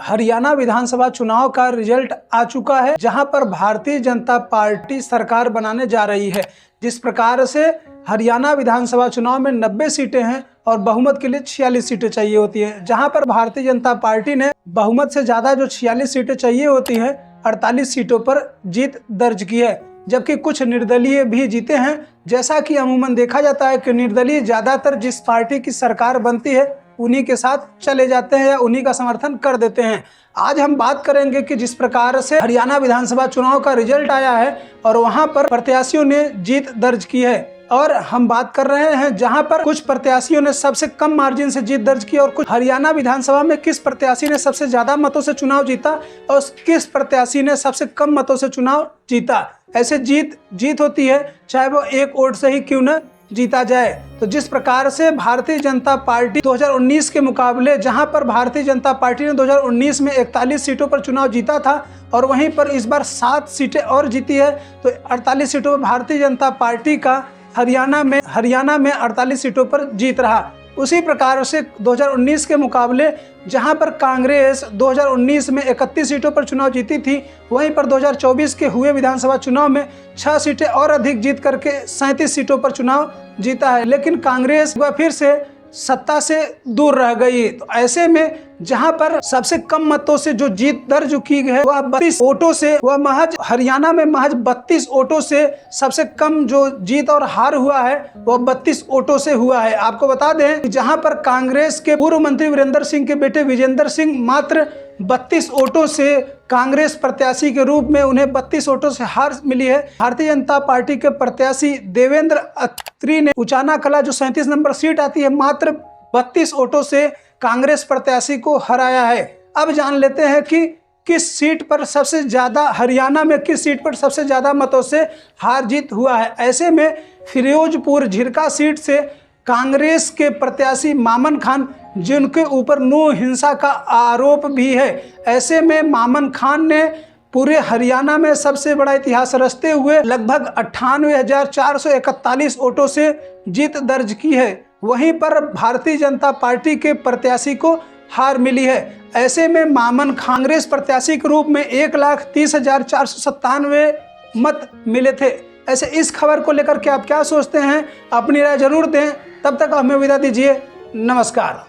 हरियाणा विधानसभा चुनाव का रिजल्ट आ चुका है, जहां पर भारतीय जनता पार्टी सरकार बनाने जा रही है। जिस प्रकार से हरियाणा विधानसभा चुनाव में 90 सीटें हैं और बहुमत के लिए 46 सीटें चाहिए होती हैं, जहां पर भारतीय जनता पार्टी ने बहुमत से ज्यादा जो 46 सीटें चाहिए होती हैं 48 सीटों पर जीत दर्ज की है, जबकि कुछ निर्दलीय भी जीते हैं। जैसा कि अमूमन देखा जाता है कि निर्दलीय ज्यादातर जिस पार्टी की सरकार बनती है उन्हीं के साथ चले जाते हैं या उन्हीं का समर्थन कर देते हैं। आज हम बात करेंगे कि जिस प्रकार से हरियाणा विधानसभा चुनाव का रिजल्ट आया है और वहां पर प्रत्याशियों ने जीत दर्ज की है, और हम बात कर रहे हैं जहां पर कुछ प्रत्याशियों ने सबसे कम मार्जिन से जीत दर्ज की और कुछ हरियाणा विधानसभा में किस प्रत्याशी ने सबसे ज्यादा मतों से चुनाव जीता और किस प्रत्याशी ने सबसे कम मतों से चुनाव जीता। ऐसे जीत होती है, चाहे वो एक वोट से ही क्यों न जीता जाए। तो जिस प्रकार से भारतीय जनता पार्टी 2019 के मुकाबले, जहां पर भारतीय जनता पार्टी ने 2019 में 41 सीटों पर चुनाव जीता था और वहीं पर इस बार 7 सीटें और जीती है, तो 48 सीटों पर भारतीय जनता पार्टी का हरियाणा में 48 सीटों पर जीत रहा। उसी प्रकार से 2019 के मुकाबले जहां पर कांग्रेस 2019 में 31 सीटों पर चुनाव जीती थी, वहीं पर 2024 के हुए विधानसभा चुनाव में 6 सीटें और अधिक जीत करके 37 सीटों पर चुनाव जीता है, लेकिन कांग्रेस वह फिर से सत्ता से दूर रह गई। तो ऐसे में जहां पर सबसे कम मतों से जो जीत दर्ज की है वह 32 वोटों से, वह महज हरियाणा में महज 32 वोटों से सबसे कम जो जीत और हार हुआ है वह 32 वोटों से हुआ है। आपको बता दें कि जहां पर कांग्रेस के पूर्व मंत्री वीरेंद्र सिंह के बेटे विजेंद्र सिंह मात्र 32 वोटों से कांग्रेस प्रत्याशी के रूप में उन्हें 32 वोटों से हार मिली है। भारतीय जनता पार्टी के प्रत्याशी देवेंद्र अत्री ने उचाना कला जो 37 नंबर सीट आती है मात्र 32 वोटों से कांग्रेस प्रत्याशी को हराया है। अब जान लेते हैं कि किस सीट पर सबसे ज्यादा, हरियाणा में किस सीट पर सबसे ज्यादा मतों से हार जीत हुआ है। ऐसे में फिरोजपुर झिरका सीट से कांग्रेस के प्रत्याशी मामन खान, जिनके ऊपर नौ हिंसा का आरोप भी है, ऐसे में मामन खान ने पूरे हरियाणा में सबसे बड़ा इतिहास रचते हुए लगभग 98,441 वोटों से जीत दर्ज की है। वहीं पर भारतीय जनता पार्टी के प्रत्याशी को हार मिली है। ऐसे में मामन कांग्रेस प्रत्याशी के रूप में 1,30,497 मत मिले थे। ऐसे इस खबर को लेकर के आप क्या सोचते हैं, अपनी राय जरूर दें। तब तक हमें विदा दीजिए, नमस्कार।